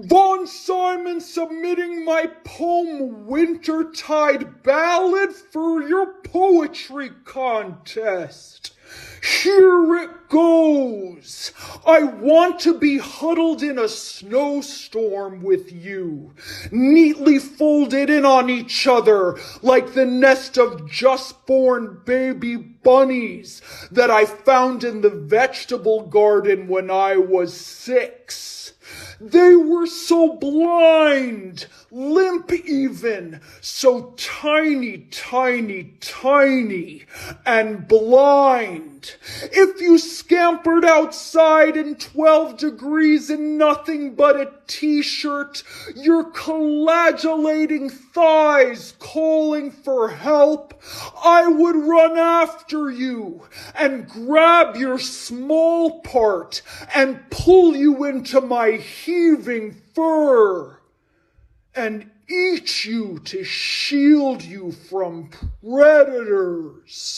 Von Simon submitting my poem Wintertide Ballad for your poetry contest. Here it goes. I want to be huddled in a snowstorm with you, neatly folded in on each other like the nest of just-born baby bunnies that I found in the vegetable garden when I was 6. They were so blind, limp even, so tiny, tiny, tiny, and blind. If you scampered outside in 12 degrees in nothing but a t-shirt, your collagen thighs calling for help, I would run after you and grab your small part and pull you into my heaving fur and eat you to shield you from predators.